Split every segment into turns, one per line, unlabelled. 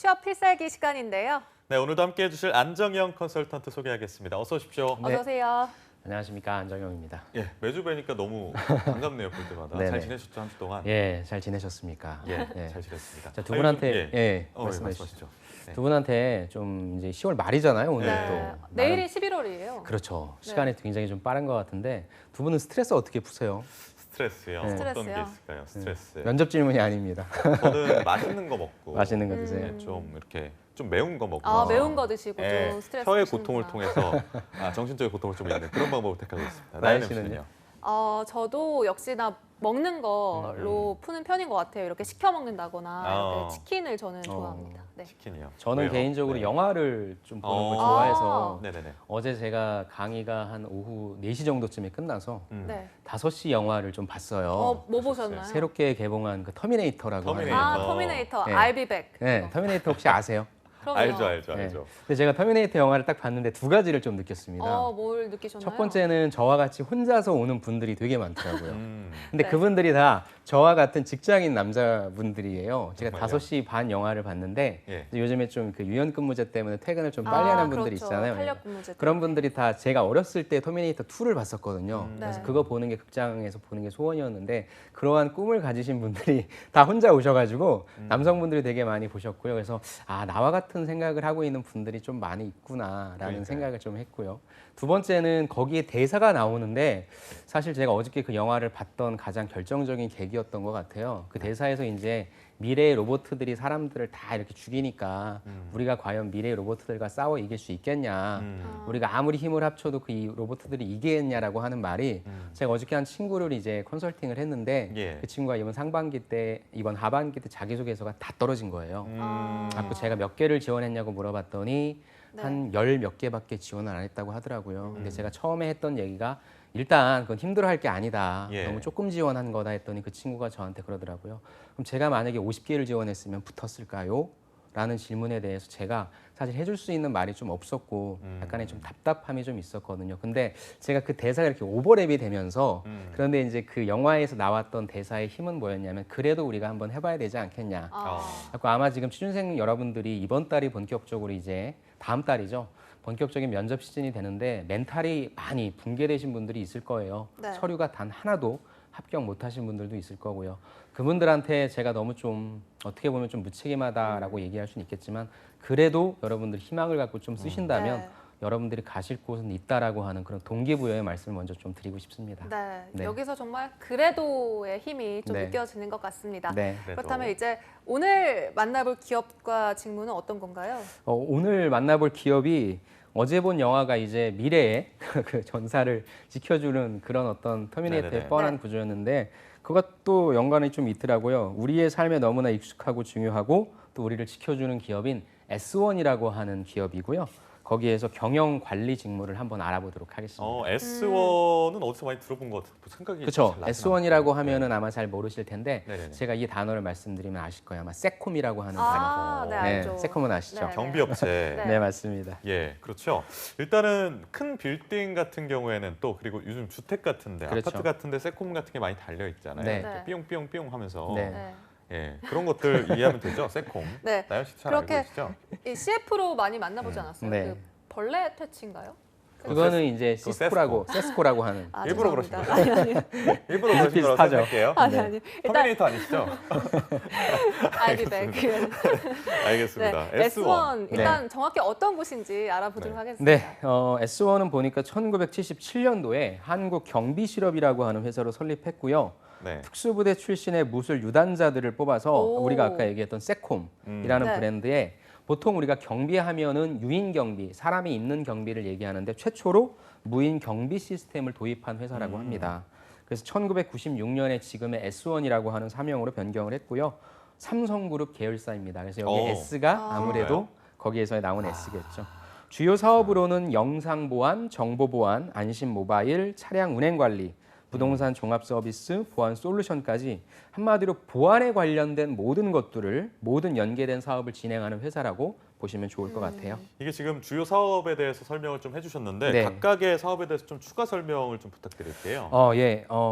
취업 필살기 시간인데요.
네, 오늘도 함께해 주실 안정영 컨설턴트 소개하겠습니다. 어서 오십시오.
어서 오세요.
안녕하십니까, 안정영입니다.
예, 매주 뵈니까 너무 반갑네요, 볼 때마다.
네네.
잘 지내셨죠, 한 주 동안?
예, 잘 지내셨습니까?
예,
예.
잘 지냈습니다.
자, 두 분한테
말씀하시죠.
말씀하시죠.
네.
두 분한테 좀 이제 10월 말이잖아요, 오늘
네.
또.
내일이 11월이에요.
그렇죠.
네.
시간이 굉장히 좀 빠른 것 같은데 두 분은 스트레스 어떻게 푸세요?
스트레스요.
네.
어떤
스트레스요?
게 있을까요? 스트레스.
면접 질문이 아닙니다.
저는 맛있는 거 먹고
맛있는 거 드세요.
네, 좀 이렇게 좀 매운 거 먹고
아, 매운 거 드시고
예,
좀 스트레스
혀의
푸시는구나.
고통을 통해서 정신적인 고통을 좀 잃는 그런 방법을 택하고 있습니다.
나연
나연
씨는요?
씨는요?
저도 역시나 먹는 걸로 푸는 편인 것 같아요. 이렇게 시켜 먹는다거나 이렇게 치킨을 저는 좋아합니다. 네.
치킨이요.
저는
왜요?
개인적으로
네.
영화를 좀 보는 걸
아.
좋아해서
네네네.
어제 제가 강의가 한 오후 4시 정도쯤에 끝나서
네.
5시 영화를 좀 봤어요.
뭐 보셨나요?
새롭게 개봉한 그 터미네이터라고
터미네이터.
하는.
터미네이터.
네.
I'll be back.
네, 터미네이터 혹시 아세요?
그럼요.
알죠.
네. 근데 제가 터미네이터 영화를 딱 봤는데 두 가지를 좀 느꼈습니다.
뭘 느끼셨나요?
첫 번째는 저와 같이 혼자서 오는 분들이 되게 많더라고요. 근데
네.
그분들이 다 저와 같은 직장인 남자분들이에요. 제가
정말요?
5시 반 영화를 봤는데
예.
요즘에 좀 그 유연근무제 때문에 퇴근을 좀 빨리 하는 분들이
그렇죠.
있잖아요.
탄력 근무제
그런 분들이 다 제가 어렸을 때 터미네이터 2를 봤었거든요.
네.
그래서 그거 보는 게 극장에서 보는 게 소원이었는데 그러한 꿈을 가지신 분들이 다 혼자 오셔가지고 남성분들이 되게 많이 보셨고요. 그래서 나와 같은 생각을 하고 있는 분들이 좀 많이 있구나라는
그러니까요.
생각을 좀 했고요. 두 번째는 거기에 대사가 나오는데 사실 제가 어저께 그 영화를 봤던 가장 결정적인 계기였던 것 같아요. 그 대사에서 이제 미래의 로봇들이 사람들을 다 이렇게 죽이니까 우리가 과연 미래의 로봇들과 싸워 이길 수 있겠냐. 우리가 아무리 힘을 합쳐도 그 이 로봇들이 이기겠냐라고 하는 말이 제가 어저께 한 친구를 이제 컨설팅을 했는데
예.
그 친구가 이번 하반기 때 자기소개서가 다 떨어진 거예요. 자꾸 제가 몇 개를 지원했냐고 물어봤더니
네.
한 10 몇 개밖에 지원을 안 했다고 하더라고요. 근데 제가 처음에 했던 얘기가 일단 그건 힘들어할 게 아니다.
예.
너무 조금 지원한 거다 했더니 그 친구가 저한테 그러더라고요. 그럼 제가 만약에 50개를 지원했으면 붙었을까요? 라는 질문에 대해서 제가 사실 해줄 수 있는 말이 좀 없었고 약간의 좀 답답함이 좀 있었거든요. 근데 제가 그 대사가 이렇게 오버랩이 되면서 그런데 이제 그 영화에서 나왔던 대사의 힘은 뭐였냐면 그래도 우리가 한번 해봐야 되지 않겠냐. 그래서 아마 지금 취준생 여러분들이 이번 달이 본격적으로 이제 다음 달이죠. 본격적인 면접 시즌이 되는데 멘탈이 많이 붕괴되신 분들이 있을 거예요.
네.
서류가 단 하나도 합격 못하신 분들도 있을 거고요. 그분들한테 제가 너무 좀 어떻게 보면 좀 무책임하다라고 얘기할 수는 있겠지만 그래도 여러분들 희망을 갖고 좀 쓰신다면
네.
여러분들이 가실 곳은 있다라고 하는 그런 동기부여의 말씀을 먼저 좀 드리고 싶습니다.
네.
네.
여기서 정말 그래도의 힘이 좀
네.
느껴지는 것 같습니다.
네.
그렇다면 이제 오늘 만나볼 기업과 직무는 어떤 건가요?
오늘 만나볼 기업이 어제 본 영화가 이제 미래의 그 전사를 지켜주는 그런 어떤 터미네이터의
네네네.
뻔한
네.
구조였는데 그것도 연관이 좀 있더라고요. 우리의 삶에 너무나 익숙하고 중요하고 또 우리를 지켜주는 기업인 S1이라고 하는 기업이고요. 거기에서 경영 관리 직무를 한번 알아보도록 하겠습니다.
S1은 어디서 많이 들어본 것 같아요. 생각이
그렇죠.
잘 나진
S1이라고
않고.
하면은 아마 잘 모르실 텐데
네네네.
제가 이 단어를 말씀드리면 아실 거예요. 아마 세콤이라고 하는
아,
단어.
네, 알죠.
세콤은 아시죠?
네.
경비업체.
네.
네, 맞습니다.
예, 그렇죠. 일단은 큰 빌딩 같은 경우에는 또 그리고 요즘 주택 같은데
그렇죠.
아파트 같은데 세콤 같은 게 많이 달려 있잖아요.
네.
이렇게 삐용삐용삐용 하면서
네.
네.
예, 그런 것들 이해하면 되죠. 세콤.
네.
나연 씨 잘 알고
그렇게
계시죠?
이 CF로 많이 만나보지 않았어요?
네.
그 벌레 퇴치인가요?
그거는 이제
세스코.
세스코라고 하는.
일부러 그러신
죄송합니다. 아니,
일부러 그러신 거라고
비슷하죠.
생각할게요.
아니,
네.
아니. 일단
터미네이터 아니시죠?
I'll be back.
알겠습니다.
네.
S1.
S1 일단 정확히 어떤 곳인지 알아보도록
네.
하겠습니다.
네, S1은 보니까 1977년도에 한국경비실업이라고 하는 회사로 설립했고요.
네.
특수부대 출신의 무술 유단자들을 뽑아서
오.
우리가 아까 얘기했던 세콤이라는
네.
브랜드에 보통 우리가 경비하면은 유인 경비, 사람이 있는 경비를 얘기하는데 최초로 무인 경비 시스템을 도입한 회사라고 합니다. 그래서 1996년에 지금의 S1이라고 하는 사명으로 변경을 했고요. 삼성그룹 계열사입니다. 그래서 여기
오.
S가 아무래도 거기에서 나온 S겠죠. 주요 사업으로는 영상 보안, 정보 보안, 안심 모바일, 차량 운행 관리, 부동산 종합 서비스, 보안 솔루션까지 한마디로 보안에 관련된 모든 것들을 모든 연계된 사업을 진행하는 회사라고 보시면 좋을 것 같아요.
이게 지금 주요 사업에 대해서 설명을 좀 해주셨는데
네.
각각의 사업에 대해서 좀 추가 설명을 좀 부탁드릴게요.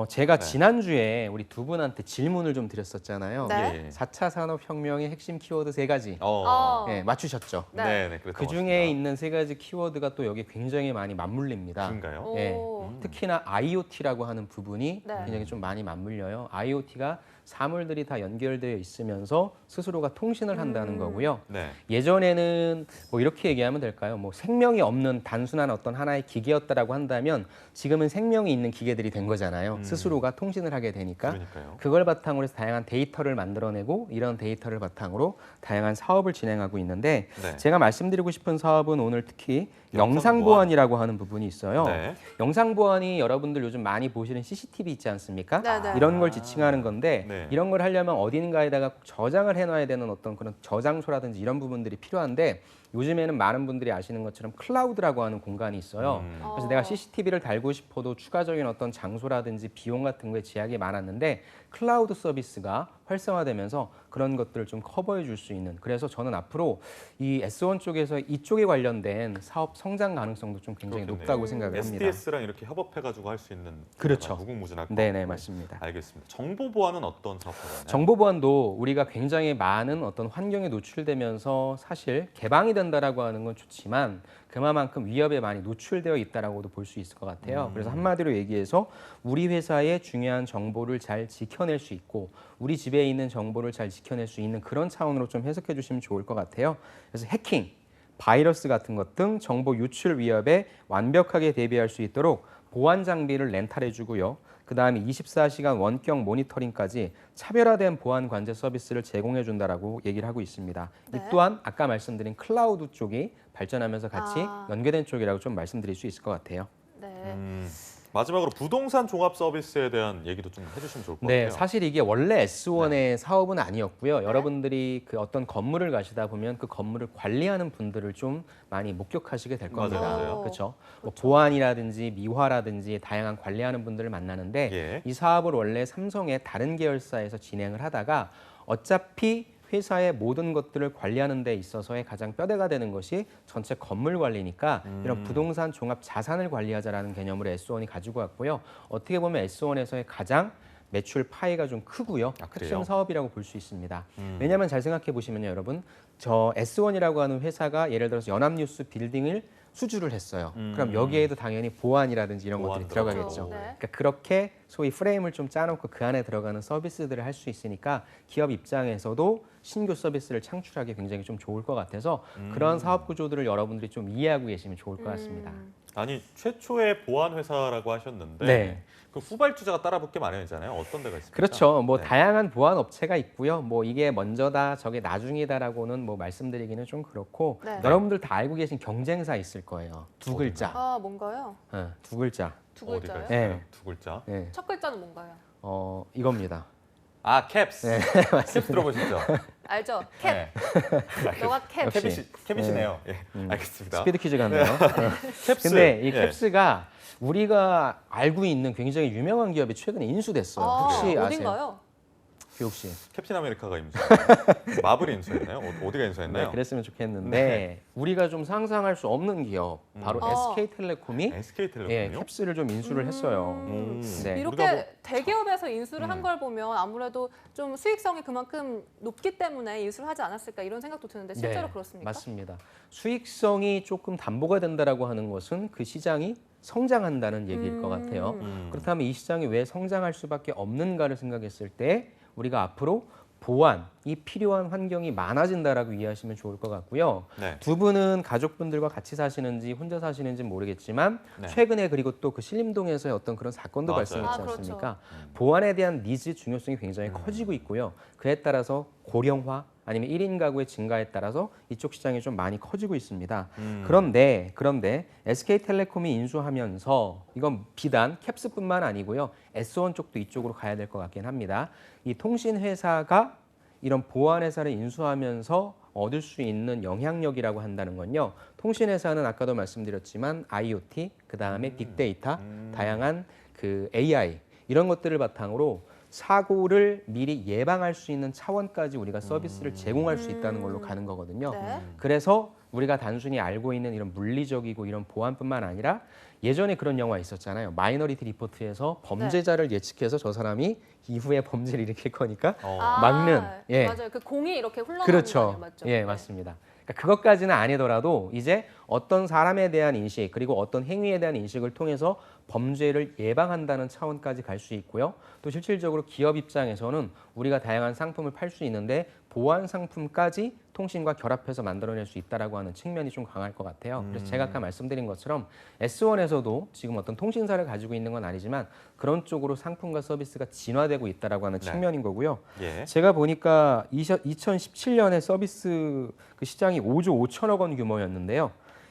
제가
네.
지난주에 우리 두 분한테 질문을 좀 드렸었잖아요.
네.
4차 산업혁명의 핵심 키워드 3가지.
어.
맞추셨죠?
네.
네, 그랬던
그
것
중에
같습니다.
있는 3가지 키워드가 또 여기 굉장히 많이 맞물립니다.
그런가요?
오.
예. 특히나 IoT라고 하는 부분이
네.
굉장히 좀 많이 맞물려요. IoT가 사물들이 다 연결되어 있으면서 스스로가 통신을 한다는 거고요.
네.
예전에는 뭐 이렇게 얘기하면 될까요? 뭐 생명이 없는 단순한 어떤 하나의 기계였다라고 한다면 지금은 생명이 있는 기계들이 된 거잖아요. 스스로가 통신을 하게 되니까.
그러니까요.
그걸 바탕으로 해서 다양한 데이터를 만들어내고 이런 데이터를 바탕으로 다양한 사업을 진행하고 있는데
네.
제가 말씀드리고 싶은 사업은 오늘 특히
영상보안.
영상보안이라고 하는 부분이 있어요.
네.
영상보안이 여러분들 요즘 많이 보시는 CCTV 있지 않습니까?
네네.
이런 걸 지칭하는 건데
네.
이런 걸 하려면 어딘가에다가 꼭 저장을 해놔야 되는 어떤 그런 저장소라든지 이런 부분들이 필요한데 요즘에는 많은 분들이 아시는 것처럼 클라우드라고 하는 공간이 있어요. 그래서 내가 CCTV를 달고 싶어도 추가적인 어떤 장소라든지 비용 같은 거에 제약이 많았는데 클라우드 서비스가 활성화되면서 그런 것들을 좀 커버해 줄 수 있는, 그래서 저는 앞으로 이 S1 쪽에서 이쪽에 관련된 사업 성장 가능성도 좀 굉장히
그렇겠네요.
높다고 생각을 합니다.
SDS랑 이렇게 협업해가지고 할 수 있는
그렇죠.
무궁무진할 것
네네,
같고.
맞습니다.
알겠습니다. 정보 보안은 어떤 사업인가요?
정보 보안도 우리가 굉장히 많은 어떤 환경에 노출되면서 사실 개방이 된다라고 하는 건 좋지만 그만큼 위협에 많이 노출되어 있다라고도 볼 수 있을 것 같아요. 그래서 한마디로 얘기해서 우리 회사의 중요한 정보를 잘 지켜낼 수 있고 우리 집에 있는 정보를 잘 지켜낼 수 있는 그런 차원으로 좀 해석해 주시면 좋을 것 같아요. 그래서 해킹, 바이러스 같은 것 등 정보 유출 위협에 완벽하게 대비할 수 있도록 보안 장비를 렌탈해 주고요. 그다음에 24시간 원격 모니터링까지 차별화된 보안 관제 서비스를 제공해 준다라고 얘기를 하고 있습니다.
네.
이 또한 아까 말씀드린 클라우드 쪽이 발전하면서 같이 연계된 쪽이라고 좀 말씀드릴 수 있을 것 같아요.
네.
마지막으로 부동산 종합 서비스에 대한 얘기도 좀 해주시면 좋을 것
네,
같아요.
사실 이게 원래 S1의 사업은 아니었고요. 여러분들이 그 어떤 건물을 가시다 보면 그 건물을 관리하는 분들을 좀 많이 목격하시게 될 겁니다.
맞아요.
그렇죠? 뭐 보안이라든지 미화라든지 다양한 관리하는 분들을 만나는데
예.
이 사업을 원래 삼성의 다른 계열사에서 진행을 하다가 어차피 회사의 모든 것들을 관리하는 데 있어서의 가장 뼈대가 되는 것이 전체 건물 관리니까 이런 부동산 종합 자산을 관리하자라는 개념으로 S1이 가지고 왔고요. 어떻게 보면 S1에서의 가장 매출 파이가 좀 크고요.
아, 그래요?
핵심 사업이라고 볼 수 있습니다. 왜냐하면 잘 생각해 보시면요, 여러분. 저 S1이라고 하는 회사가 예를 들어서 연합뉴스 빌딩을 수주를 했어요. 그럼 여기에도 당연히 보안이라든지 이런
보안
것들이 들어가겠죠.
들어가죠. 네.
그러니까 그렇게 소위 프레임을 좀 짜놓고 그 안에 들어가는 서비스들을 할 수 있으니까 기업 입장에서도 신규 서비스를 창출하기 굉장히 좀 좋을 것 같아서 그런 사업 구조들을 여러분들이 좀 이해하고 계시면 좋을 것 같습니다.
아니 최초의 보안 회사라고 하셨는데
네.
그 후발 투자가 따라붙게 마련이잖아요. 어떤 데가 있습니까?
그렇죠. 뭐
네.
다양한 보안 업체가 있고요. 뭐 이게 먼저다, 저게 나중이다라고는 뭐 말씀드리기는 좀 그렇고
네.
여러분들 다 알고 계신 경쟁사 있을 거예요. 두 글자.
아, 뭔가요?
두 글자.
두
어디가
글자요?
있어요?
네.
두 글자.
네.
첫 글자는 뭔가요?
이겁니다.
아 캡스.
네,
캡스 들어보셨죠?
알죠? 캡.
네.
너가 캡.
역시.
캡이시네요. 예, 알겠습니다.
스피드 퀴즈 같네요.
캡스.
근데 이
예.
캡스가 우리가 알고 있는 굉장히 유명한 기업이 최근에 인수됐어요. 혹시 아세요?
어딘가요?
교육 씨.
캡틴 아메리카가 인수. 마블이 인수했나요? 어디가 인수했나요?
네, 그랬으면 좋겠는데 우리가 좀 상상할 수 없는 기업, 바로 SK텔레콤이
SK텔레콤요?
예, 캡스를 좀 인수를 했어요. 네.
이렇게
우리가 뭐-
대기업에서 인수를 한 걸 보면 아무래도 좀 수익성이 그만큼 높기 때문에 인수를 하지 않았을까 이런 생각도 드는데 실제로
네,
그렇습니까?
맞습니다. 수익성이 조금 담보가 된다라고 하는 것은 그 시장이 성장한다는 얘기일 것 같아요. 그렇다면 이 시장이 왜 성장할 수밖에 없는가를 생각했을 때 우리가 앞으로 보안이 필요한 환경이 많아진다라고 이해하시면 좋을 것 같고요.
네.
두 분은 가족분들과 같이 사시는지 혼자 사시는지 모르겠지만
네.
최근에 그리고 또 그 신림동에서의 어떤 그런 사건도
맞아요.
발생했지
아, 그렇죠.
않습니까? 보안에 대한 니즈 중요성이 굉장히 커지고 있고요. 그에 따라서 고령화 아니면 1인 가구의 증가에 따라서 이쪽 시장이 좀 많이 커지고 있습니다. 그런데 SK텔레콤이 인수하면서 이건 비단 캡스뿐만 아니고요. S1 쪽도 이쪽으로 가야 될 것 같긴 합니다. 이 통신 회사가 이런 보안 회사를 인수하면서 얻을 수 있는 영향력이라고 한다는 건요. 통신 회사는 아까도 말씀드렸지만 IoT, 그다음에 빅데이터, 다양한 그 AI 이런 것들을 바탕으로 사고를 미리 예방할 수 있는 차원까지 우리가 서비스를 제공할 수 있다는 걸로 가는 거거든요.
네.
그래서 우리가 단순히 알고 있는 이런 물리적이고 이런 보안뿐만 아니라 예전에 그런 영화 있었잖아요. 마이너리티 리포트에서 범죄자를 예측해서 저 사람이 이후에 범죄를 일으킬 거니까 막는. 예.
맞아요. 그 공이 이렇게 흘러가는 거
그렇죠.
아니에요? 맞죠?
예,
네.
맞습니다. 그러니까 그것까지는 아니더라도 이제 어떤 사람에 대한 인식 그리고 어떤 행위에 대한 인식을 통해서 범죄를 예방한다는 차원까지 갈 수 있고요. 또 실질적으로 기업 입장에서는 우리가 다양한 상품을 팔 수 있는데 보안 상품까지 통신과 결합해서 만들어낼 수 있다라고 하는 측면이 좀 강할 것 같아요. 그래서 제가 아까 말씀드린 것처럼 S1에서도 지금 어떤 통신사를 가지고 있는 건 아니지만 그런 쪽으로 상품과 서비스가 진화되고 있다라고 하는 측면인 거고요.
예.
제가 보니까 2017년에 서비스 그 시장이 5조 5천억 원 규모였는데요.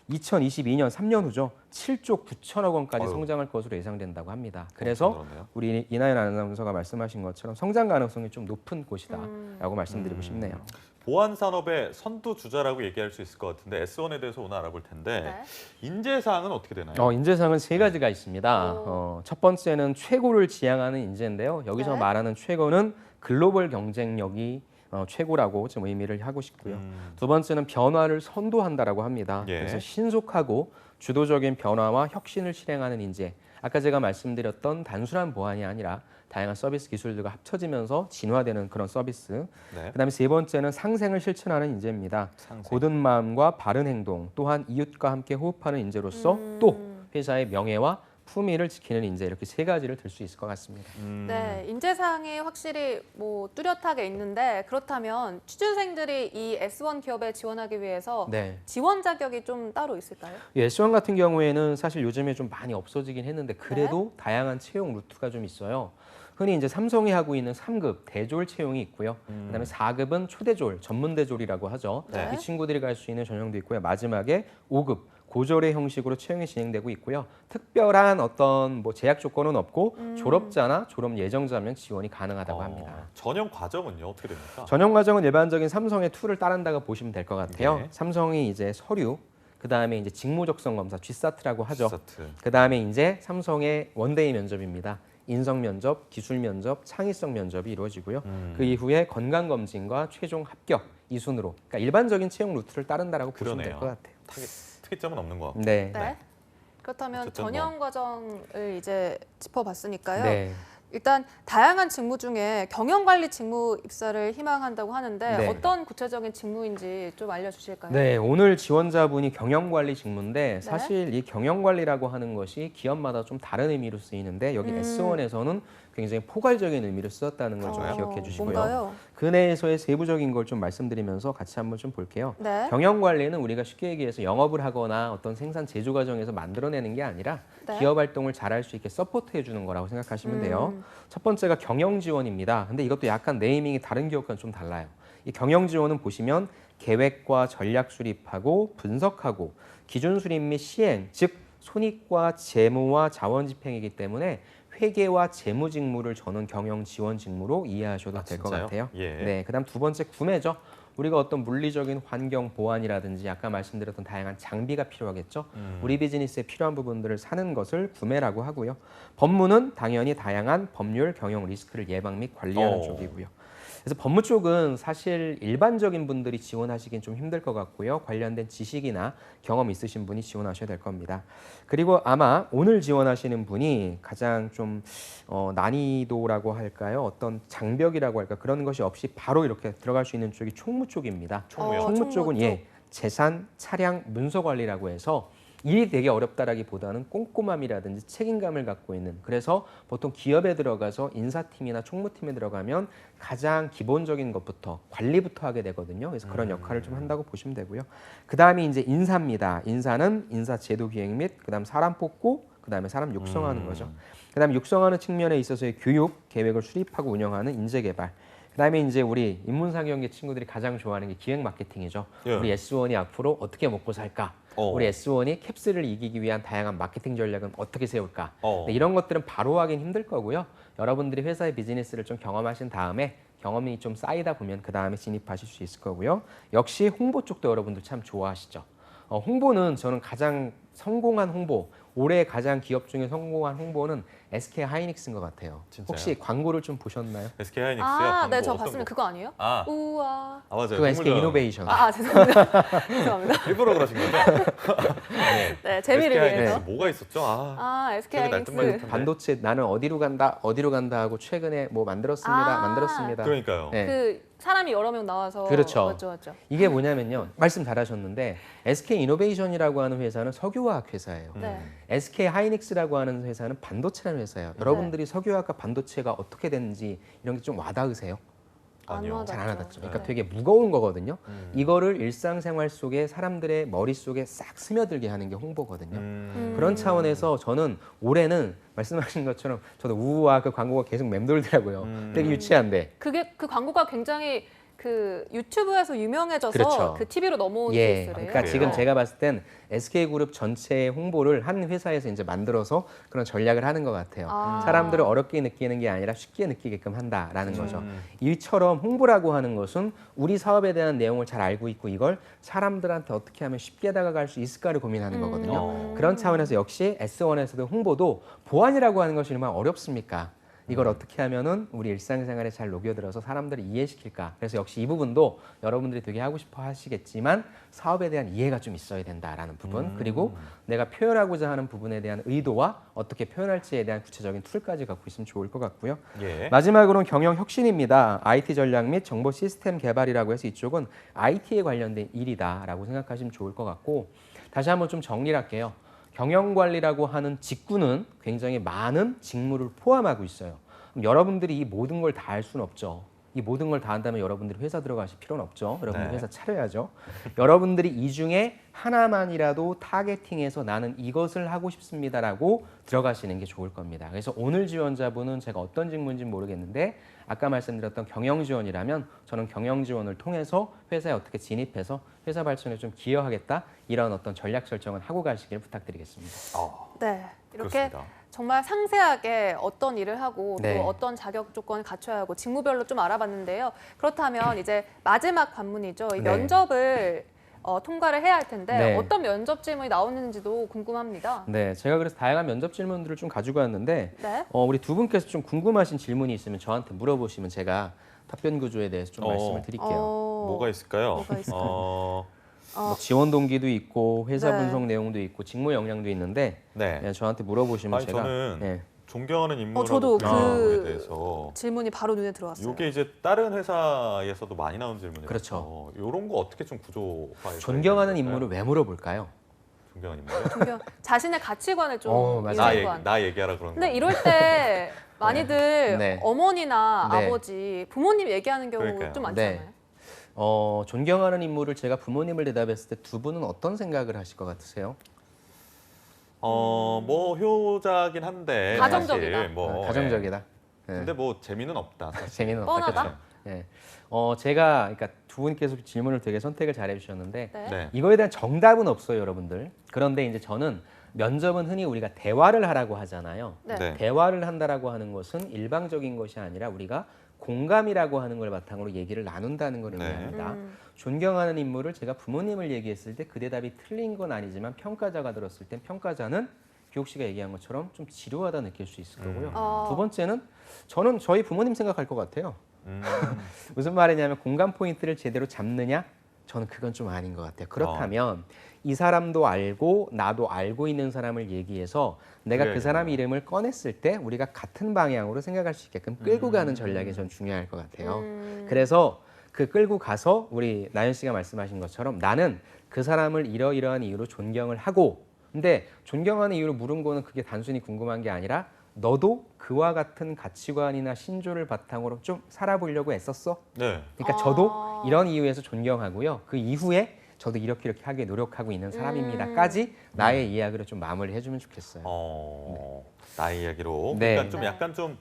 2022년 3년 후죠. 7조 9천억 원까지
어휴.
성장할 것으로 예상된다고 합니다. 그래서
그렇네요.
우리 이나연 아나운서가 말씀하신 것처럼 성장 가능성이 좀 높은 곳이다라고 말씀드리고 싶네요.
보안 산업의 선두 주자라고 얘기할 수 있을 것 같은데 S1에 대해서 오늘 알아볼 텐데
네.
인재 사항은 어떻게 되나요?
인재상은 세 가지가 있습니다.
오.
첫 번째는 최고를 지향하는 인재인데요. 여기서
네.
말하는 최고는 글로벌 경쟁력이 최고라고 좀 의미를 하고 싶고요. 두 번째는 변화를 선도한다라고 합니다.
예.
그래서 신속하고 주도적인 변화와 혁신을 실행하는 인재. 아까 제가 말씀드렸던 단순한 보안이 아니라 다양한 서비스 기술들과 합쳐지면서 진화되는 그런 서비스.
네.
그다음에 세 번째는 상생을 실천하는 인재입니다.
상생.
고든 마음과 바른 행동, 또한 이웃과 함께 호흡하는 인재로서 또 회사의 명예와 품위를 지키는 인재 이렇게 세 가지를 들 수 있을 것 같습니다.
네, 인재 사항이 확실히 뭐 뚜렷하게 있는데 그렇다면 취준생들이 이 S1 기업에 지원하기 위해서
네.
지원 자격이 좀 따로 있을까요?
S1 같은 경우에는 사실 요즘에 좀 많이 없어지긴 했는데 그래도 다양한 채용 루트가 좀 있어요. 흔히 이제 삼성이 하고 있는 3급 대졸 채용이 있고요. 그다음에 4급은 초대졸, 전문대졸이라고 하죠.
네.
이 친구들이 갈 수 있는 전형도 있고요. 마지막에 5급 고졸의 형식으로 채용이 진행되고 있고요. 특별한 어떤 뭐 제약 조건은 없고 졸업자나 졸업 예정자면 지원이 가능하다고 합니다.
전형 과정은요 어떻게 됩니까?
전형 과정은 일반적인 삼성의 툴을 따른다고 보시면 될 것 같아요.
네.
삼성이 이제 서류, 그다음에 이제 직무 적성 검사 G사트라고 하죠.
G사트.
그다음에 이제 삼성의 원데이 면접입니다. 인성 면접, 기술 면접, 창의성 면접이 이루어지고요. 그 이후에 건강 검진과 최종 합격 이 순으로. 그러니까 일반적인 채용 루트를 따른다라고 보시면 될
그러네요.
것 같아요.
특이점은 없는 것 같고.
네.
네. 그렇다면
어쨌든
전형 과정을 이제 짚어봤으니까요.
네.
일단 다양한 직무 중에 경영관리 직무 입사를 희망한다고 하는데
네.
어떤 구체적인 직무인지 좀 알려주실까요?
네, 오늘 지원자분이 경영관리 직무인데 사실 이 경영관리라고 하는 것이 기업마다 좀 다른 의미로 쓰이는데 여기 S1에서는 굉장히 포괄적인 의미로 쓰였다는 걸 좀 기억해 주시고요.
뭔가요?
그 내에서의 세부적인 걸 좀 말씀드리면서 같이 한번 좀 볼게요.
네.
경영관리는 우리가 쉽게 얘기해서 영업을 하거나 어떤 생산 제조 과정에서 만들어내는 게 아니라
네.
기업 활동을 잘할 수 있게 서포트해 주는 거라고 생각하시면 돼요. 첫 번째가 경영 지원입니다. 근데 이것도 약간 네이밍이 다른 기업과는 좀 달라요. 이 경영 지원은 보시면 계획과 전략 수립하고 분석하고 기준 수립 및 시행, 즉 손익과 재무와 자원 집행이기 때문에 회계와 재무 직무를 저는 경영 지원 직무로 이해하셔도 될 것
진짜요?
같아요.
예.
네, 그다음 두 번째 구매죠. 우리가 어떤 물리적인 환경 보안이라든지 아까 말씀드렸던 다양한 장비가 필요하겠죠. 우리 비즈니스에 필요한 부분들을 사는 것을 구매라고 하고요. 법무는 당연히 다양한 법률 경영 리스크를 예방 및 관리하는 쪽이고요. 그래서 법무 쪽은 사실 일반적인 분들이 지원하시긴 좀 힘들 것 같고요. 관련된 지식이나 경험 있으신 분이 지원하셔야 될 겁니다. 그리고 아마 오늘 지원하시는 분이 가장 좀 난이도라고 할까요? 어떤 장벽이라고 할까? 그런 것이 없이 바로 이렇게 들어갈 수 있는 쪽이 총무 쪽입니다.
총무요?
총무
총무
쪽은
쪽.
재산, 차량, 문서 관리라고 해서 일이 되게 어렵다라기보다는 꼼꼼함이라든지 책임감을 갖고 있는, 그래서 보통 기업에 들어가서 인사팀이나 총무팀에 들어가면 가장 기본적인 것부터 관리부터 하게 되거든요. 그래서 그런 역할을 좀 한다고 보시면 되고요. 그다음에 이제 인사입니다. 인사는 인사 제도 기획 및 그다음 사람 뽑고 그다음에 사람 육성하는 거죠. 그다음에 육성하는 측면에 있어서의 교육 계획을 수립하고 운영하는 인재 개발. 그다음에 이제 우리 인문상경계 친구들이 가장 좋아하는 게 기획 마케팅이죠.
예.
우리 S1이 앞으로 어떻게 먹고 살까? 우리 S1이 캡스를 이기기 위한 다양한 마케팅 전략은 어떻게 세울까? 네, 이런 것들은 바로 하긴 힘들 거고요. 여러분들이 회사의 비즈니스를 좀 경험하신 다음에 경험이 좀 쌓이다 보면 그 다음에 진입하실 수 있을 거고요. 역시 홍보 쪽도 여러분들 참 좋아하시죠. 홍보는 저는 가장 성공한 홍보, 올해 가장 기업 중에 성공한 홍보는 SK 하이닉스인 것 같아요.
진짜요?
혹시 광고를 좀 보셨나요?
SK 하이닉스요?
아, 네,
광고
저
어떤
봤습니다.
거?
그거 아니에요?
아,
우와.
맞아요.
그거 SK 이노베이션.
죄송합니다. 죄송합니다.
일부러 그러신 거죠?
네, 재미를
SK 하이닉스
위해서.
뭐가 있었죠?
SK
기억이
하이닉스.
날듯말듯한데.
반도체 나는 어디로 간다 하고 최근에 뭐 만들었습니다.
그러니까요.
네.
그 사람이 여러 명 나와서.
그렇죠.
맞죠.
이게 뭐냐면요. 말씀 잘하셨는데 SK 이노베이션이라고 하는 회사는 석유화학 회사예요.
네.
SK 하이닉스라고 하는 회사는 반도체라는 회사예요. 여러분들이 석유화학과 반도체가 어떻게 되는지 이런 게 좀 와닿으세요?
아니요.
잘 안 와닿죠. 그러니까
네.
되게 무거운 거거든요. 이거를 일상생활 속에 사람들의 머릿속에 싹 스며들게 하는 게 홍보거든요. 그런 차원에서 저는 올해는 말씀하신 것처럼 저도 우와 그 광고가 계속 맴돌더라고요. 되게 유치한데.
그 광고가 굉장히 그 유튜브에서 유명해져서
그렇죠.
그 TV로 넘어온
예,
케이스래요.
그러니까 지금 제가 봤을 땐 SK그룹 전체 홍보를 한 회사에서 이제 만들어서 그런 전략을 하는 것 같아요. 사람들을 어렵게 느끼는 게 아니라 쉽게 느끼게끔 한다라는 거죠. 이처럼 홍보라고 하는 것은 우리 사업에 대한 내용을 잘 알고 있고 이걸 사람들한테 어떻게 하면 쉽게 다가갈 수 있을까를 고민하는 거거든요. 그런 차원에서 역시 S1에서도 홍보도 보안이라고 하는 것이 얼마나 어렵습니까? 이걸 어떻게 하면은 우리 일상생활에 잘 녹여들어서 사람들을 이해시킬까? 그래서 역시 이 부분도 여러분들이 되게 하고 싶어 하시겠지만 사업에 대한 이해가 좀 있어야 된다라는 부분 그리고 내가 표현하고자 하는 부분에 대한 의도와 어떻게 표현할지에 대한 구체적인 툴까지 갖고 있으면 좋을 것 같고요.
예.
마지막으로는 경영 혁신입니다. IT 전략 및 정보 시스템 개발이라고 해서 이쪽은 IT에 관련된 일이다라고 생각하시면 좋을 것 같고 다시 한번 좀 정리를 할게요. 경영관리라고 하는 직군은 굉장히 많은 직무를 포함하고 있어요. 그럼 여러분들이 이 모든 걸 다 할 수는 없죠. 이 모든 걸 다 한다면 여러분들이 회사 들어가실 필요는 없죠. 여러분들
네.
회사 차려야죠. 여러분들이 이 중에 하나만이라도 타겟팅해서 나는 이것을 하고 싶습니다라고 들어가시는 게 좋을 겁니다. 그래서 오늘 지원자분은 제가 어떤 직무인지 모르겠는데 아까 말씀드렸던 경영 지원이라면 저는 경영 지원을 통해서 회사에 어떻게 진입해서 회사 발전에 좀 기여하겠다 이런 어떤 전략 설정을 하고 가시길 부탁드리겠습니다.
네. 이렇게
그렇습니다.
정말 상세하게 어떤 일을 하고
네.
또 어떤 자격 조건을 갖춰야 하고 직무별로 좀 알아봤는데요. 그렇다면 이제 마지막 관문이죠. 이
네.
면접을 통과를 해야 할 텐데
네.
어떤 면접 질문이 나오는지도 궁금합니다.
네, 제가 그래서 다양한 면접 질문들을 좀 가지고 왔는데
네.
우리 두 분께서 좀 궁금하신 질문이 있으면 저한테 물어보시면 제가 답변 구조에 대해서 좀 말씀을 드릴게요.
뭐가 있을까요?
뭐가 있을까요?
뭐 지원 동기도 있고 회사
네.
분석 내용도 있고 직무 역량도 있는데
네.
네, 저한테 물어보시면
아니,
제가
저는
네.
존경하는 인물하고
저도
그에 대해서
질문이 바로 눈에 들어왔어요.
이게 이제 다른 회사에서도 많이 나오는 질문이라서
그렇죠.
이런 거 어떻게 좀 구조화해서
존경하는
해야 될까요?
인물을 왜 물어볼까요?
존경하는 인물?
자신의 가치관을 좀
맞아요.
이해관.
나 얘기하라 그런 거.
근데 이럴 때 많이들
네.
어머니나
네.
아버지, 부모님 얘기하는 경우
그러니까요.
좀 많잖아요.
네. 존경하는 인물을 제가 부모님을 대답했을 때 두 분은 어떤 생각을 하실 것 같으세요?
뭐 효자긴 한데
가정적이다.
사실 뭐
가정적이다. 네.
근데 뭐 재미는 없다. 사실.
재미는
뻔하다.
없다. 네. 제가 그러니까 두 분께서 질문을 되게 선택을 잘 해주셨는데
네.
네.
이거에 대한 정답은 없어요, 여러분들. 그런데 이제 저는 면접은 흔히 우리가 대화를 하라고 하잖아요.
네.
네.
대화를 한다라고 하는 것은 일방적인 것이 아니라 우리가 공감이라고 하는 걸 바탕으로 얘기를 나눈다는 걸
네.
의미합니다. 존경하는 인물을 제가 부모님을 얘기했을 때 그 대답이 틀린 건 아니지만 평가자가 들었을 땐 평가자는 규옥 씨가 얘기한 것처럼 좀 지루하다 느낄 수 있을 거고요. 두 번째는 저는 저희 부모님 생각할 것 같아요. 무슨 말이냐면 공감 포인트를 제대로 잡느냐? 저는 그건 좀 아닌 것 같아요. 그렇다면 이 사람도 알고 나도 알고 있는 사람을 얘기해서 내가 그 사람 이름을 꺼냈을 때 우리가 같은 방향으로 생각할 수 있게끔 끌고 가는 전략이 전 중요할 것 같아요. 그래서 그 끌고 가서 우리 나연 씨가 말씀하신 것처럼 나는 그 사람을 이러이러한 이유로 존경을 하고 근데 존경하는 이유로 물은 거는 그게 단순히 궁금한 게 아니라 너도 그와 같은 가치관이나 신조를 바탕으로 좀 살아보려고 애썼어?
네.
그러니까 저도 이런 이유에서 존경하고요. 그 이후에 저도 이렇게 하게 노력하고 있는 사람입니다까지 나의 이야기를 좀 마무리해주면 좋겠어요.
나의 이야기로.
네.
그러니까 좀 약간 좀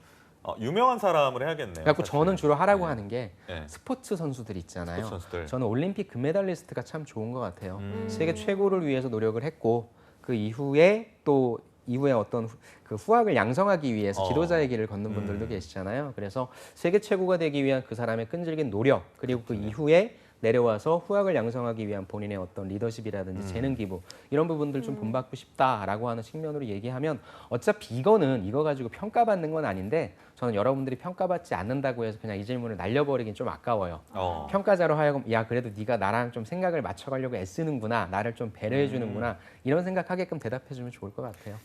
유명한 사람을 해야겠네요.
그래갖고
사실.
저는 주로 하라고
네.
하는 게
네.
스포츠 선수들 있잖아요.
스포츠 선수들.
저는 올림픽 금메달리스트가 참 좋은 것 같아요. 세계 최고를 위해서 노력을 했고 그 이후에 또 이후에 어떤 그 후학을 양성하기 위해서 지도자의 길을 걷는 분들도 계시잖아요. 그래서 세계 최고가 되기 위한 그 사람의 끈질긴 노력 그리고 그 이후에 내려와서 후학을 양성하기 위한 본인의 어떤 리더십이라든지 재능 기부 이런 부분들 좀 본받고 싶다라고 하는 측면으로 얘기하면 어차피 이거는 이거 가지고 평가받는 건 아닌데 저는 여러분들이 평가받지 않는다고 해서 그냥 이 질문을 날려버리긴 좀 아까워요. 평가자로 하여금 야 그래도 네가 나랑 좀 생각을 맞춰가려고 애쓰는구나, 나를 좀 배려해 주는구나 이런 생각하게끔 대답해주면 좋을 것 같아요.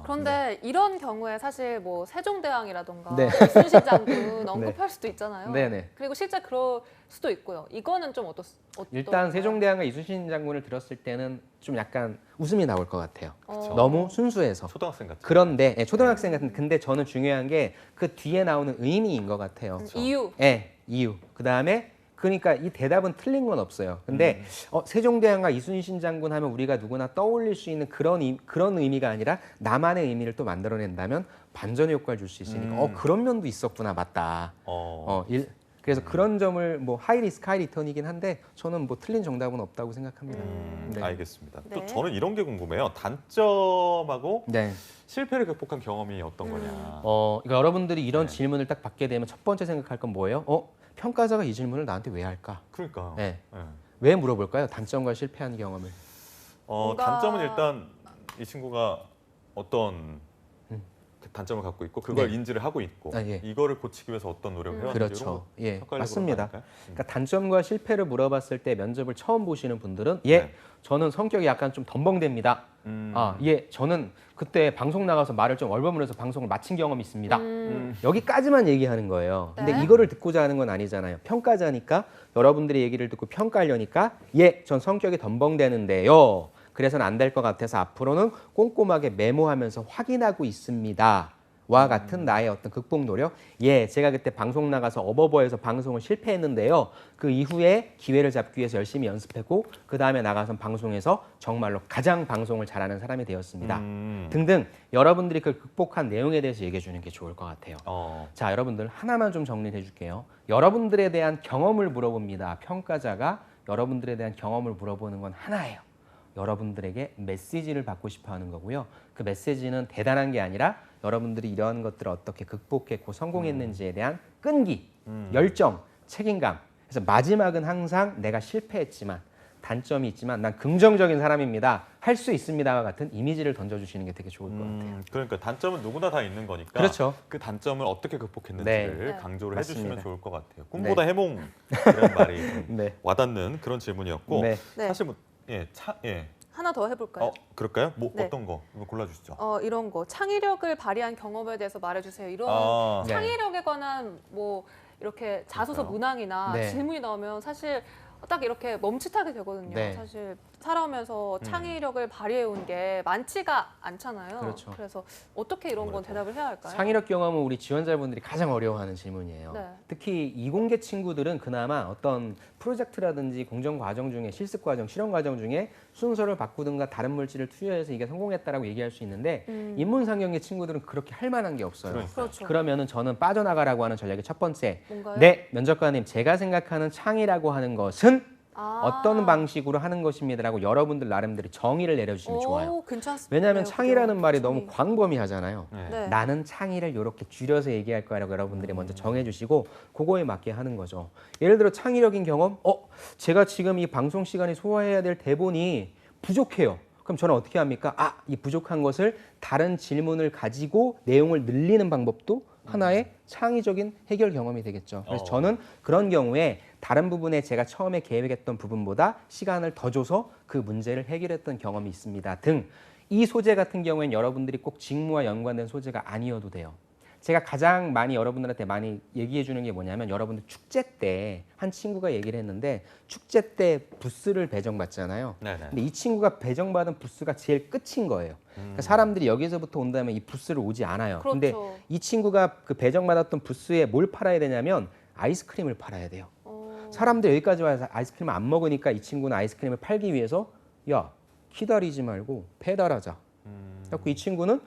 그런데 이런 경우에 사실 뭐 세종대왕이라던가
네.
이순신 장군 언급할 수도 있잖아요.
네네.
그리고 실제 그럴 수도 있고요. 이거는 좀
일단 세종대왕과 이순신 장군을 들었을 때는 좀 약간 웃음이 나올 것 같아요.
어.
너무 순수해서.
초등학생 같은.
그런데 초등학생 같은 근데 저는 중요한 게 그 뒤에 나오는 의미인 것 같아요.
이유.
네, 이유. 그 다음에 그러니까 이 대답은 틀린 건 없어요. 근데 세종대왕과 이순신 장군 하면 우리가 누구나 떠올릴 수 있는 그런 의미가 아니라 나만의 의미를 또 만들어낸다면 반전의 효과를 줄 수 있으니까 그런 면도 있었구나 맞다. 그래서 그런 점을 뭐 하이 리스크 하이 리턴이긴 한데 저는 뭐 틀린 정답은 없다고 생각합니다. 네.
알겠습니다.
네.
또 저는 이런 게 궁금해요. 단점하고
네.
실패를 극복한 경험이 어떤 거냐.
그러니까 여러분들이 이런
네.
질문을 딱 받게 되면 첫 번째 생각할 건 뭐예요? 평가자가 이 질문을 나한테 왜 할까?
그러니까.
네.
네.
왜 물어볼까요? 단점과 실패한 경험을.
뭔가-
단점은 일단 이 친구가 어떤 단점을 갖고 있고 그걸
네.
인지를 하고 있고
아, 예.
이거를 고치기 위해서 어떤 노력을 해왔는지
그렇죠. 예,
평가를
맞습니다.
해보는 거
그러니까 단점과 실패를 물어봤을 때 면접을 처음 보시는 분들은
네.
저는 성격이 약간 좀 덤벙댑니다. 저는 그때 방송 나가서 말을 좀 얼버무려서 방송을 마친 경험이 있습니다. 여기까지만 얘기하는 거예요. 근데
네.
이거를 듣고자 하는 건 아니잖아요. 평가자니까 여러분들의 얘기를 듣고 평가하려니까 전 성격이 덤벙대는데요. 그래서는 안 될 것 같아서 앞으로는 꼼꼼하게 메모하면서 확인하고 있습니다. 와 같은 나의 어떤 극복 노력. 제가 그때 방송 나가서 어버버에서 방송을 실패했는데요. 그 이후에 기회를 잡기 위해서 열심히 연습했고 그 다음에 나가서 방송에서 정말로 가장 방송을 잘하는 사람이 되었습니다. 등등 여러분들이 그 극복한 내용에 대해서 얘기해 주는 게 좋을 것 같아요. 자, 여러분들 하나만 좀 정리를 해줄게요. 여러분들에 대한 경험을 물어봅니다. 평가자가 여러분들에 대한 경험을 물어보는 건 하나예요. 여러분들에게 메시지를 받고 싶어 하는 거고요. 그 메시지는 대단한 게 아니라 여러분들이 이러한 것들을 어떻게 극복했고 성공했는지에 대한 끈기, 열정, 책임감. 그래서 마지막은 항상 내가 실패했지만 단점이 있지만 난 긍정적인 사람입니다. 할 수 있습니다와 같은 이미지를 던져주시는 게 되게 좋을 것 같아요.
그러니까 단점은 누구나 다 있는 거니까
그렇죠.
그 단점을 어떻게 극복했는지를
네.
강조를
맞습니다.
해주시면 좋을 것 같아요. 꿈보다 해몽이라는 말이 좀
네.
와닿는 그런 질문이었고
네.
네.
사실 뭐
하나 더 해볼까요?
그럴까요? 뭐
네.
어떤 거 이거 골라주시죠.
이런 거 창의력을 발휘한 경험에 대해서 말해주세요. 이런
네.
창의력에 관한 뭐 이렇게 자소서
그러니까요.
문항이나
네.
질문이 나오면 사실 딱 이렇게 멈칫하게 되거든요.
네.
사실 살아오면서 창의력을 발휘해온 게 많지가 않잖아요.
그렇죠.
그래서 어떻게 이런 건 대답을 해야 할까요?
창의력 경험은 우리 지원자분들이 가장 어려워하는 질문이에요.
네.
특히 이공계 친구들은 그나마 어떤 프로젝트라든지 공정 과정 중에 실습 과정, 실험 과정 중에 순서를 바꾸든가 다른 물질을 투여해서 이게 성공했다라고 얘기할 수 있는데 인문상경계 친구들은 그렇게 할 만한 게 없어요.
그렇죠.
그러면은 저는 빠져나가라고 하는 전략의 첫 번째.
뭔가요?
네, 면접관님, 제가 생각하는 창의라고 하는 것은 어떤 방식으로 하는 것입니다라고 여러분들 나름대로 정의를 내려주시면 좋아요.
괜찮습니다.
왜냐하면
네,
창의라는 말이
정의.
너무 광범위하잖아요.
네.
나는 창의를 이렇게 줄여서 얘기할 거라고 여러분들이 먼저 정해주시고 그거에 맞게 하는 거죠. 예를 들어 창의력인 경험, 제가 지금 이 방송 시간에 소화해야 될 대본이 부족해요. 그럼 저는 어떻게 합니까? 이 부족한 것을 다른 질문을 가지고 내용을 늘리는 방법도 하나의 창의적인 해결 경험이 되겠죠. 그래서 저는 그런 경우에 다른 부분에 제가 처음에 계획했던 부분보다 시간을 더 줘서 그 문제를 해결했던 경험이 있습니다 등 이 소재 같은 경우에는 여러분들이 꼭 직무와 연관된 소재가 아니어도 돼요. 제가 가장 많이 여러분들한테 많이 얘기해 주는 게 뭐냐면 여러분들 축제 때 한 친구가 얘기를 했는데 축제 때 부스를 배정받잖아요.
네네.
근데 이 친구가 배정받은 부스가 제일 끝인 거예요. 그러니까 사람들이 여기서부터 온다면 이 부스를 오지 않아요.
그렇죠.
근데 이 친구가 그 배정받았던 부스에 뭘 팔아야 되냐면 아이스크림을 팔아야 돼요. 사람들이 여기까지 와서 아이스크림을 안 먹으니까 이 친구는 아이스크림을 팔기 위해서 야 기다리지 말고 배달하자. 그래서 이 친구는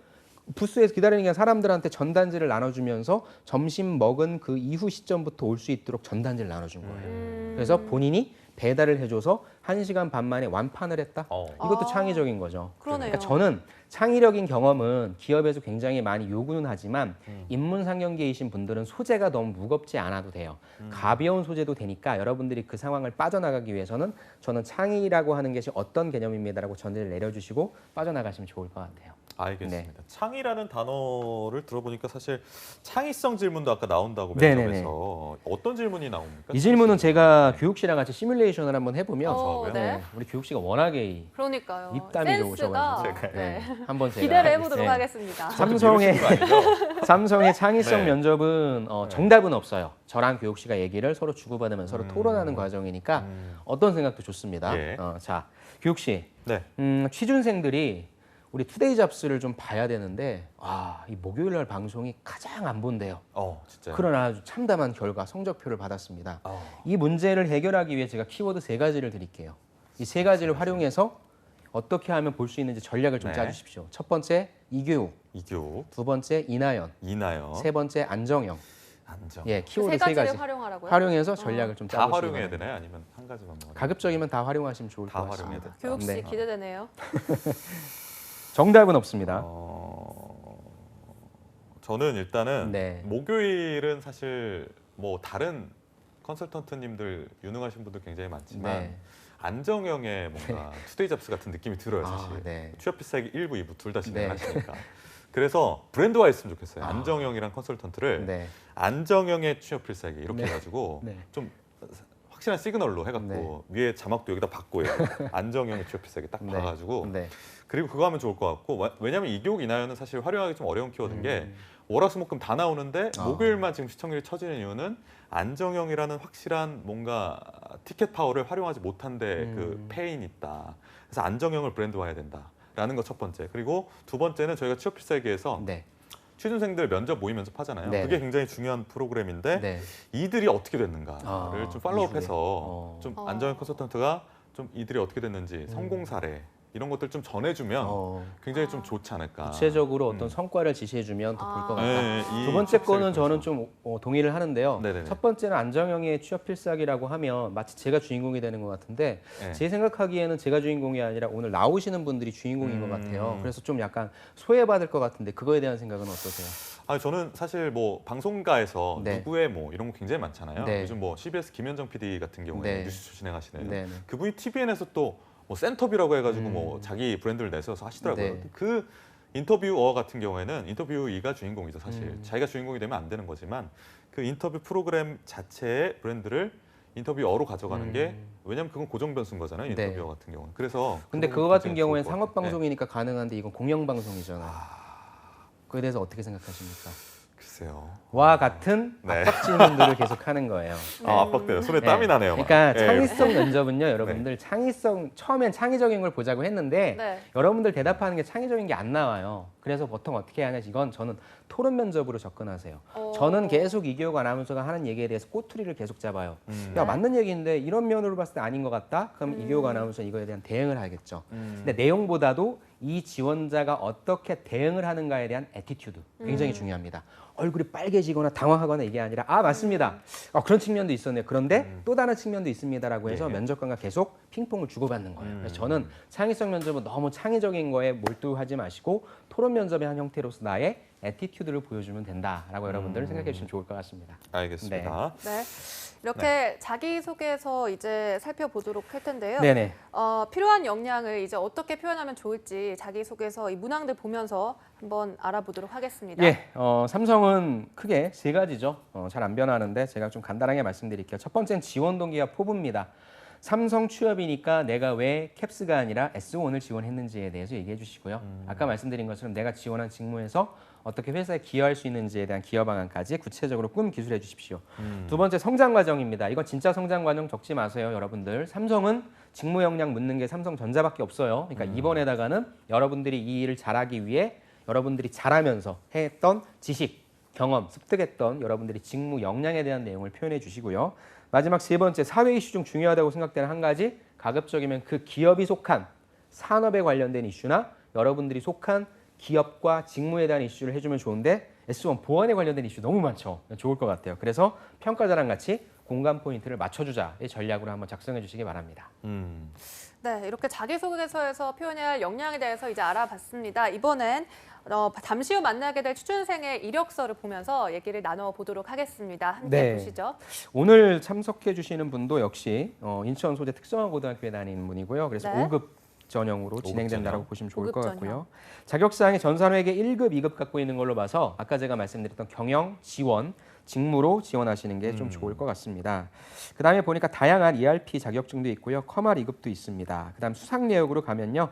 부스에서 기다리는 게 사람들한테 전단지를 나눠주면서 점심 먹은 그 이후 시점부터 올 수 있도록 전단지를 나눠준 거예요. 그래서 본인이 배달을 해줘서 1시간 반 만에 완판을 했다. 이것도
아.
창의적인 거죠.
그러네요.
그러니까 저는 창의력인 경험은 기업에서 굉장히 많이 요구는 하지만 인문 상경계이신 분들은 소재가 너무 무겁지 않아도 돼요. 가벼운 소재도 되니까 여러분들이 그 상황을 빠져나가기 위해서는 저는 창의라고 하는 것이 어떤 개념입니다라고 전제를 내려주시고 빠져나가시면 좋을 것 같아요.
알겠습니다.
네.
창의라는 단어를 들어보니까 사실 창의성 질문도 아까 나온다고
네네네.
면접에서 어떤 질문이 나옵니까?
이 질문은 제가 교육 씨랑 같이 시뮬레이션을 한번 해보면
네.
우리 교육 씨가 워낙에
그러니까요.
입담이
센스가
좋으셔가지고
네.
한번 제가
기대를 해보도록
네.
하겠습니다.
삼성의 삼성의 창의성
네.
면접은 정답은 없어요. 저랑 교육 씨가 얘기를 서로 주고받으면 서로 토론하는 과정이니까 어떤 생각도 좋습니다.
예.
자, 교육 씨,
네.
취준생들이 우리 투데이 잡스를 좀 봐야 되는데 이 목요일 날 방송이 가장 안 본대요.
진짜요?
그러나 아주 참담한 결과 성적표를 받았습니다.
어.
이 문제를 해결하기 위해 제가 키워드 3가지를 드릴게요. 이 3가지를 활용해서 어떻게 하면 볼 수 있는지 전략을 좀
네.
짜주십시오. 첫 번째 이교육,
이교,
두 번째 이나연,
이나요,
세 번째 안정영.
안정.
예,
그
키워드
세
세
가지를
가지
활용하라고요?
활용해서 전략을 좀
다
짜보시기
활용해야
바랍니다.
되나요? 아니면 한 가지만 먹어요?
가급적이면 다 활용하시면 좋을
다
것 같습니다.
활용해야 돼.
교육 씨
네.
기대되네요.
정답은 없습니다.
저는 일단은
네.
목요일은 사실 뭐 다른 컨설턴트님들 유능하신 분들 굉장히 많지만
네.
안정형의 뭔가 투데이 잡스 같은 느낌이 들어요, 사실.
네.
취업 필살기 1부, 2부 둘 다
네.
진행하시니까. 그래서 브랜드화 했으면 좋겠어요. 안정형이란 컨설턴트를
네.
안정형의 취업 필살기 이렇게
네.
해가지고
네.
좀 확실한 시그널로 해갖고 위에 자막도 여기다 받고 안정형의 취업 필살기 딱
네.
봐가지고
네.
그리고 그거 하면 좋을 것 같고 왜냐하면 이교육 이나연은 사실 활용하기 좀 어려운 키워드인 게 월화수목금 다 나오는데 목요일만 지금 시청률이 처지는 이유는 안정형이라는 확실한 뭔가 티켓 파워를 활용하지 못한데 그 페인이 있다. 그래서 안정형을 브랜드화해야 된다라는 거 첫 번째. 그리고 두 번째는 저희가 취업 필살기에서
네.
취준생들 면접 모의 면접 하잖아요.
네.
그게 굉장히 중요한 프로그램인데
네.
이들이 어떻게 됐는가를 좀 팔로우업해서
이후에.
좀 안정형 컨설턴트가 좀 이들이 어떻게 됐는지 성공 사례 이런 것들 좀 전해주면 굉장히 좀 좋지 않을까.
구체적으로 어떤 성과를 지시해주면 더 볼 것 같다.
네, 이
두 번째
취업
거는
필살기
저는
보면서.
좀 동의를 하는데요.
네네네.
첫 번째는 안정형의 취업 필살기라고 하면 마치 제가 주인공이 되는 것 같은데
네.
제 생각하기에는 제가 주인공이 아니라 오늘 나오시는 분들이 주인공인 것 같아요. 그래서 좀 약간 소외받을 것 같은데 그거에 대한 생각은 어떠세요?
저는 사실 뭐 방송가에서
네.
누구의 뭐 이런 거 굉장히 많잖아요.
네.
요즘 뭐 CBS 김현정 PD 같은 경우에
네.
뉴스쇼 진행하시는
네, 네.
그분이 TVN에서 또 뭐 센터뷰라고 해가지고 뭐 자기 브랜드를 내세워서 하시더라고요.
네.
그 인터뷰어 같은 경우에는 인터뷰이가 주인공이죠, 사실. 자기가 주인공이 되면 안 되는 거지만 그 인터뷰 프로그램 자체의 브랜드를 인터뷰어로 가져가는 게 왜냐면 그건 고정 변수인 거잖아요,
네.
인터뷰어 같은 경우는. 그래서
근데
그
그거
부분이
같은
굉장히
경우엔
좋을 것
상업
같아요.
방송이니까 가능한데 이건 공영 방송이잖아요. 그에 대해서 어떻게 생각하십니까?
글쎄요.
와 같은
네.
압박 질문들을 계속 하는 거예요.
압박돼요. 손에
네.
땀이 나네요. 막.
그러니까
예.
창의성 면접은요, 여러분들 창의성 처음엔 창의적인 걸 보자고 했는데
네.
여러분들 대답하는 게 창의적인 게 안 나와요. 그래서 보통 어떻게 하냐, 이건 저는 토론 면접으로 접근하세요. 저는 계속 이교육 아나운서가 하는 얘기에 대해서 꼬투리를 계속 잡아요. 야, 맞는 얘기인데 이런 면으로 봤을 때 아닌 것 같다? 그럼 이교육 아나운서 이거에 대한 대응을 하겠죠. 근데 내용보다도 이 지원자가 어떻게 대응을 하는가에 대한 애티튜드 굉장히 중요합니다. 얼굴이 빨개지거나 당황하거나 이게 아니라 맞습니다. 그런 측면도 있었네요. 그런데 또 다른 측면도 있습니다라고 해서
네.
면접관과 계속 핑퐁을 주고받는 거예요. 그래서 저는 창의성 면접은 너무 창의적인 거에 몰두하지 마시고 토론 면접의 한 형태로서 나의 애티튜드를 보여주면 된다라고 여러분들 생각해 주시면 좋을 것 같습니다.
알겠습니다.
네. 이렇게 자기소개서 이제 살펴보도록 할 텐데요.
네네.
필요한 역량을 이제 어떻게 표현하면 좋을지 자기소개서 이 문항들 보면서 한번 알아보도록 하겠습니다.
예, 삼성은 크게 3가지죠. 잘 안 변하는데 제가 좀 간단하게 말씀드릴게요. 첫 번째는 지원 동기와 포부입니다. 삼성 취업이니까 내가 왜 캡스가 아니라 S1을 지원했는지에 대해서 얘기해 주시고요. 아까 말씀드린 것처럼 내가 지원한 직무에서 어떻게 회사에 기여할 수 있는지에 대한 기여 방안까지 구체적으로 꿈 기술해 주십시오. 두 번째 성장 과정입니다. 이건 진짜 성장 과정 적지 마세요, 여러분들. 삼성은 직무 역량 묻는 게 삼성전자밖에 없어요. 그러니까 이번에다가는 여러분들이 이 일을 잘하기 위해 여러분들이 잘하면서 했던 지식, 경험, 습득했던 여러분들이 직무 역량에 대한 내용을 표현해 주시고요. 마지막 3번째, 사회 이슈 중 중요하다고 생각되는 한 가지, 가급적이면 그 기업이 속한 산업에 관련된 이슈나 여러분들이 속한 기업과 직무에 대한 이슈를 해주면 좋은데 S1 보안에 관련된 이슈 너무 많죠. 좋을 것 같아요. 그래서 평가자랑 같이 공감 포인트를 맞춰주자의 전략으로 한번 작성해 주시기 바랍니다.
네, 이렇게 자기소개서에서 표현해야 할 역량에 대해서 이제 알아봤습니다. 이번엔 잠시 후 만나게 될 취준생의 이력서를 보면서 얘기를 나눠보도록 하겠습니다. 함께
네.
보시죠.
오늘 참석해 주시는 분도 역시 인천 소재 특성화고등학교에 다니는 분이고요. 그래서
네.
5급 전형으로
5급
진행된다고
전형.
보시면 좋을
5급
것
전형.
같고요. 자격사항이 전산회계 1급, 2급 갖고 있는 걸로 봐서 아까 제가 말씀드렸던 경영, 지원, 직무로 지원하시는 게 좀 좋을 것 같습니다. 그다음에 보니까 다양한 ERP 자격증도 있고요. 커말 2급도 있습니다. 그다음 수상 내역으로 가면요.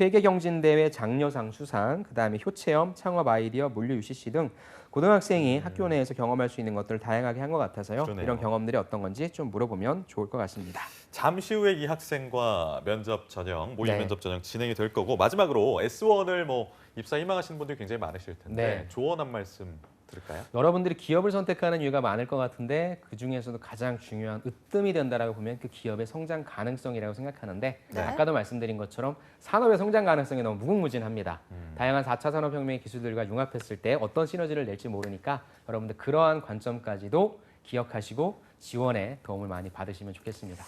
회계경진대회 장려상 수상, 그다음에 효체험, 창업 아이디어, 물류 UCC 등 고등학생이 학교 내에서 경험할 수 있는 것들을 다양하게 한 것 같아서요.
그러네요.
이런 경험들이 어떤 건지 좀 물어보면 좋을 것 같습니다.
잠시 후에 이 학생과 면접 전형, 모의
네.
면접 전형 진행이 될 거고 마지막으로 S1을 뭐 입사 희망하시는 분들이 굉장히 많으실 텐데
네.
조언 한 말씀 들을까요?
여러분들이 기업을 선택하는 이유가 많을 것 같은데 그 중에서도 가장 중요한 으뜸이 된다라고 보면 그 기업의 성장 가능성이라고 생각하는데
네.
아까도 말씀드린 것처럼 산업의 성장 가능성이 너무 무궁무진합니다. 다양한 4차 산업혁명의 기술들과 융합했을 때 어떤 시너지를 낼지 모르니까 여러분들 그러한 관점까지도 기억하시고 지원에 도움을 많이 받으시면 좋겠습니다.